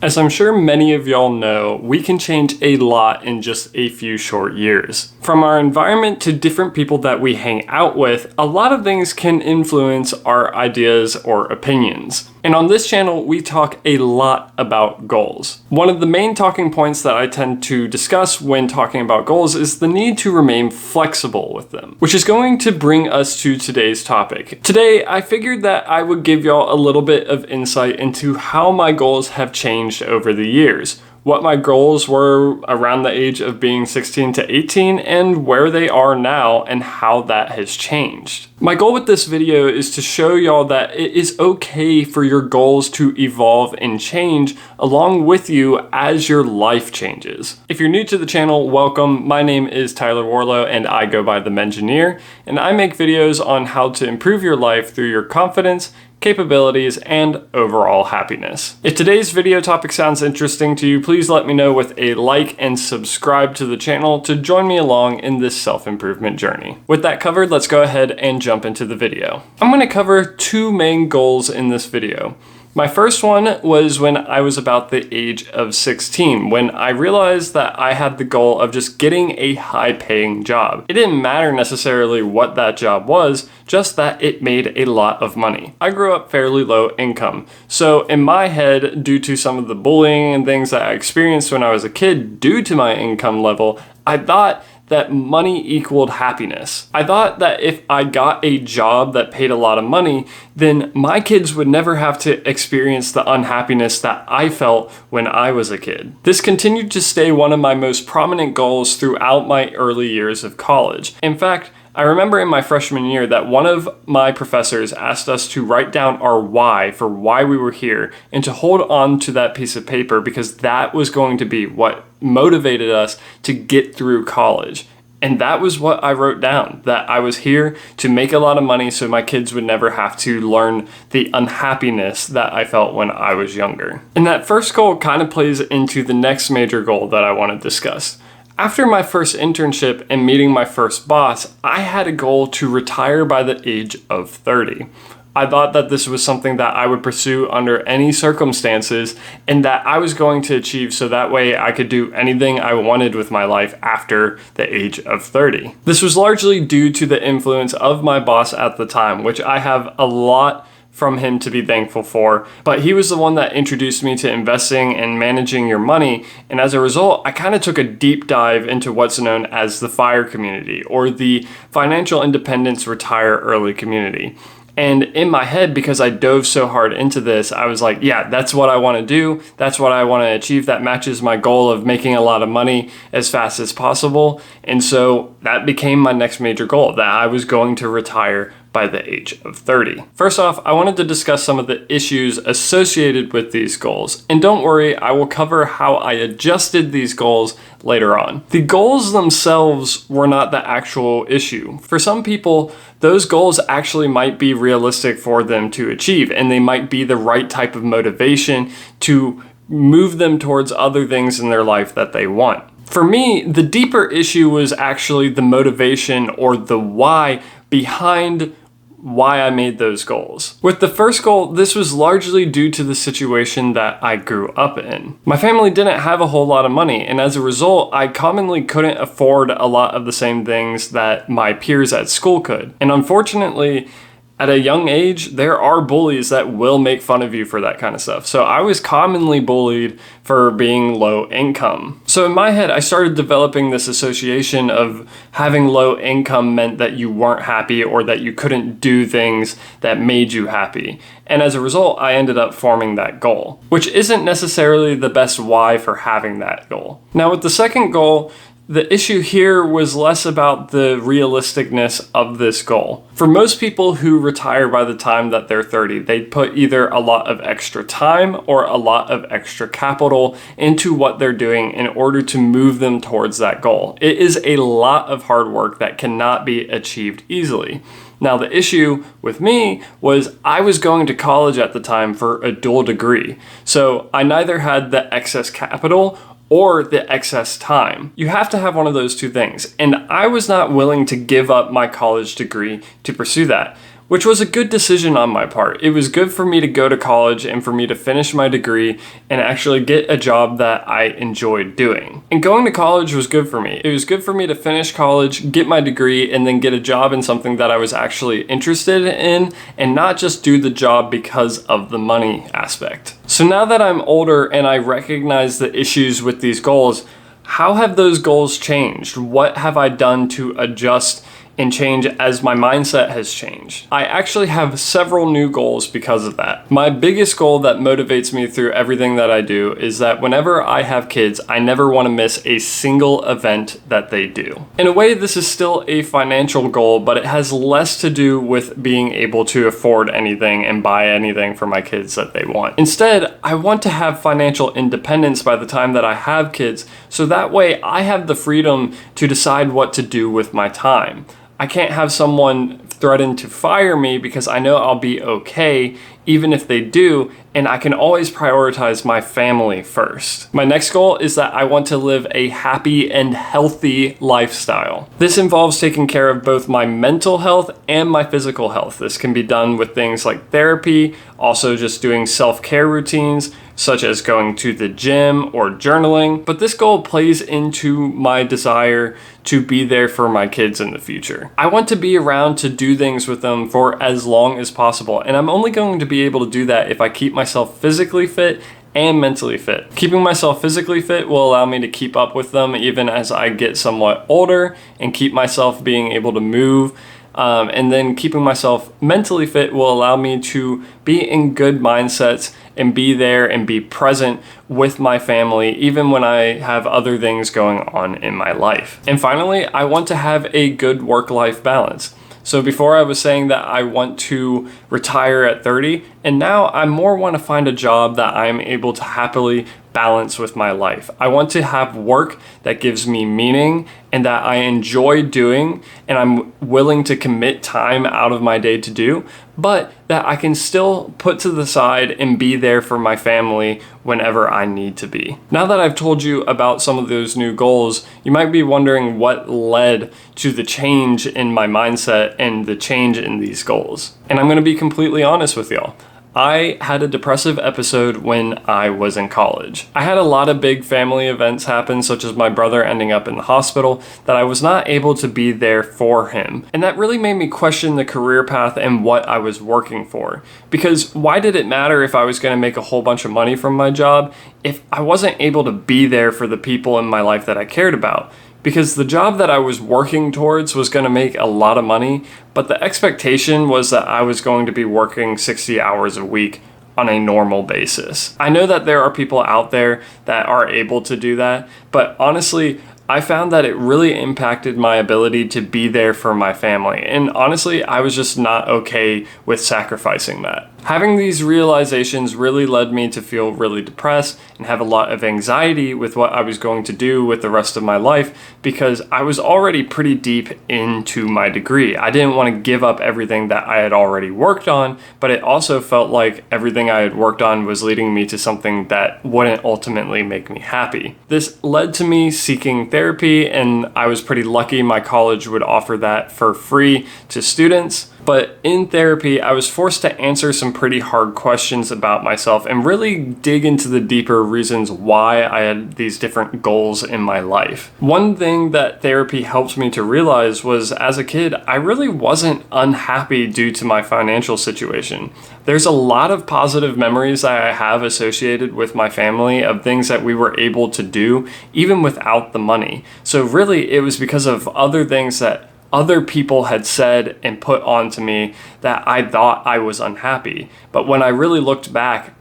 As I'm sure many of y'all know, we can change a lot in just a few short years. From our environment to different people that we hang out with, a lot of things can influence our ideas or opinions. And on this channel, we talk a lot about goals. One of the main talking points that I tend to discuss when talking about goals is the need to remain flexible with them, which is going to bring us to today's topic. Today, I figured that I would give y'all a little bit of insight into how my goals have changed over the years, what my goals were around the age of being 16 to 18, and where they are now and how that has changed. My goal with this video is to show y'all that it is okay for your goals to evolve and change along with you as your life changes. If you're new to the channel, welcome. My name is Tyler Warlow and I go by The Mengineer, and I make videos on how to improve your life through your confidence, capabilities, and overall happiness. If today's video topic sounds interesting to you, please let me know with a like and subscribe to the channel to join me along in this self-improvement journey. With that covered, let's go ahead and jump into the video. I'm going to cover two main goals in this video. My first one was when I was about the age of 16, when I realized that I had the goal of just getting a high-paying job. It didn't matter necessarily what that job was, just that it made a lot of money. I grew up fairly low income, so in my head, due to some of the bullying and things that I experienced when I was a kid due to my income level, I thought that money equaled happiness. I thought that if I got a job that paid a lot of money, then my kids would never have to experience the unhappiness that I felt when I was a kid. This continued to stay one of my most prominent goals throughout my early years of college. In fact, I remember in my freshman year that one of my professors asked us to write down our why for why we were here and to hold on to that piece of paper because that was going to be what motivated us to get through college. And that was what I wrote down, that I was here to make a lot of money so my kids would never have to learn the unhappiness that I felt when I was younger. And that first goal kind of plays into the next major goal that I want to discuss. After my first internship and meeting my first boss, I had a goal to retire by the age of 30. I thought that this was something that I would pursue under any circumstances and that I was going to achieve so that way I could do anything I wanted with my life after the age of 30. This was largely due to the influence of my boss at the time, which I have a lot from him to be thankful for, but he was the one that introduced me to investing and managing your money, and as a result, I kind of took a deep dive into what's known as the FIRE community, or the Financial Independence Retire Early community. And in my head, because I dove so hard into this, I was like, yeah, that's what I want to do. That's what I want to achieve. That matches my goal of making a lot of money as fast as possible. And so that became my next major goal, that I was going to retire by the age of 30. First off, I wanted to discuss some of the issues associated with these goals. And don't worry, I will cover how I adjusted these goals later on. The goals themselves were not the actual issue. For some people, those goals actually might be realistic for them to achieve, and they might be the right type of motivation to move them towards other things in their life that they want. For me, the deeper issue was actually the motivation or the why behind why I made those goals. With the first goal, this was largely due to the situation that I grew up in. My family didn't have a whole lot of money, and as a result, I commonly couldn't afford a lot of the same things that my peers at school could. And unfortunately, at a young age, there are bullies that will make fun of you for that kind of stuff. So I was commonly bullied for being low income. So in my head, I started developing this association of having low income meant that you weren't happy or that you couldn't do things that made you happy. And as a result, I ended up forming that goal, which isn't necessarily the best why for having that goal. Now with the second goal, the issue here was less about the realisticness of this goal. For most people who retire by the time that they're 30, they put either a lot of extra time or a lot of extra capital into what they're doing in order to move them towards that goal. It is a lot of hard work that cannot be achieved easily. Now, the issue with me was I was going to college at the time for a dual degree. So I neither had the excess capital or the excess time. You have to have one of those two things. And I was not willing to give up my college degree to pursue that. which was a good decision on my part. It was good for me to go to college and for me to finish my degree and actually get a job that I enjoyed doing. And going to college was good for me. It was good for me to finish college, get my degree, and then get a job in something that I was actually interested in and not just do the job because of the money aspect. So now that I'm older and I recognize the issues with these goals, how have those goals changed? What have I done to adjust and change as my mindset has changed? I actually have several new goals because of that. My biggest goal that motivates me through everything that I do is that whenever I have kids, I never want to miss a single event that they do. In a way, this is still a financial goal, but it has less to do with being able to afford anything and buy anything for my kids that they want. Instead, I want to have financial independence by the time that I have kids, so that way I have the freedom to decide what to do with my time. I can't have someone threaten to fire me because I know I'll be okay even if they do, and I can always prioritize my family first. My next goal is that I want to live a happy and healthy lifestyle. This involves taking care of both my mental health and my physical health. This can be done with things like therapy, also just doing self-care routines, such as going to the gym or journaling. But this goal plays into my desire to be there for my kids in the future. I want to be around to do things with them for as long as possible, and I'm only going to be able to do that if I keep myself physically fit and mentally fit. Keeping myself physically fit will allow me to keep up with them even as I get somewhat older and keep myself being able to move. And then keeping myself mentally fit will allow me to be in good mindsets and be there and be present with my family even when I have other things going on in my life. And finally, I want to have a good work-life balance. So before I was saying that I want to retire at 30, and now I more want to find a job that I'm able to happily balance with my life. I want to have work that gives me meaning and that I enjoy doing and I'm willing to commit time out of my day to do, but that I can still put to the side and be there for my family whenever I need to be. Now that I've told you about some of those new goals, you might be wondering what led to the change in my mindset and the change in these goals. And I'm going to be completely honest with y'all. I had a depressive episode when I was in college. I had a lot of big family events happen, such as my brother ending up in the hospital, that I was not able to be there for him. And that really made me question the career path and what I was working for. Because why did it matter if I was going to make a whole bunch of money from my job if I wasn't able to be there for the people in my life that I cared about? Because the job that I was working towards was going to make a lot of money, but the expectation was that I was going to be working 60 hours a week on a normal basis. I know that there are people out there that are able to do that, but honestly, I found that it really impacted my ability to be there for my family. And honestly, I was just not okay with sacrificing that. Having these realizations really led me to feel really depressed and have a lot of anxiety with what I was going to do with the rest of my life because I was already pretty deep into my degree. I didn't want to give up everything that I had already worked on, but it also felt like everything I had worked on was leading me to something that wouldn't ultimately make me happy. This led to me seeking therapy, and I was pretty lucky my college would offer that for free to students. But in therapy, I was forced to answer some pretty hard questions about myself and really dig into the deeper reasons why I had these different goals in my life. One thing that therapy helped me to realize was, as a kid, I really wasn't unhappy due to my financial situation. There's a lot of positive memories that I have associated with my family of things that we were able to do even without the money. So really, it was because of other things that other people had said and put onto me that I thought I was unhappy. But when I really looked back,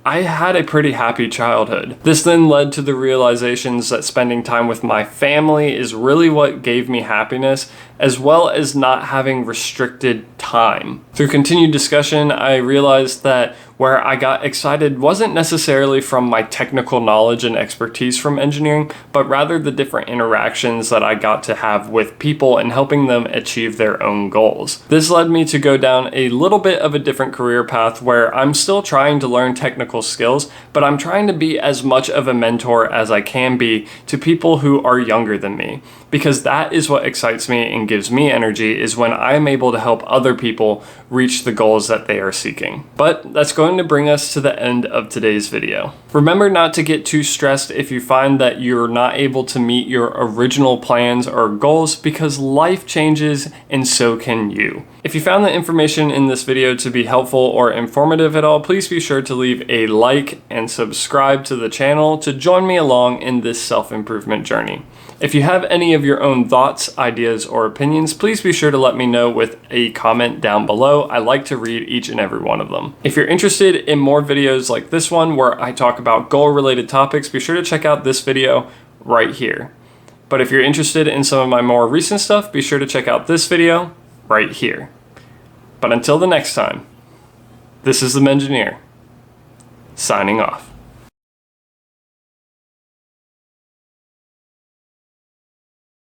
I had a pretty happy childhood. This then led to the realizations that spending time with my family is really what gave me happiness, as well as not having restricted time. Through continued discussion, I realized that where I got excited wasn't necessarily from my technical knowledge and expertise from engineering, but rather the different interactions that I got to have with people and helping them achieve their own goals. This led me to go down a little bit of a different career path where I'm still trying to learn technical skills, but I'm trying to be as much of a mentor as I can be to people who are younger than me, because that is what excites me and and gives me energy is when I'm able to help other people reach the goals that they are seeking. But that's going to bring us to the end of today's video. Remember not to get too stressed if you find that you're not able to meet your original plans or goals, because life changes and so can you. If you found the information in this video to be helpful or informative at all, please be sure to leave a like and subscribe to the channel to join me along in this self-improvement journey. If you have any of your own thoughts, ideas, or opinions, please be sure to let me know with a comment down below. I like to read each and every one of them. If you're interested in more videos like this one where I talk about goal-related topics, be sure to check out this video right here. But if you're interested in some of my more recent stuff, be sure to check out this video right here. But until the next time, this is the Mengineer, signing off.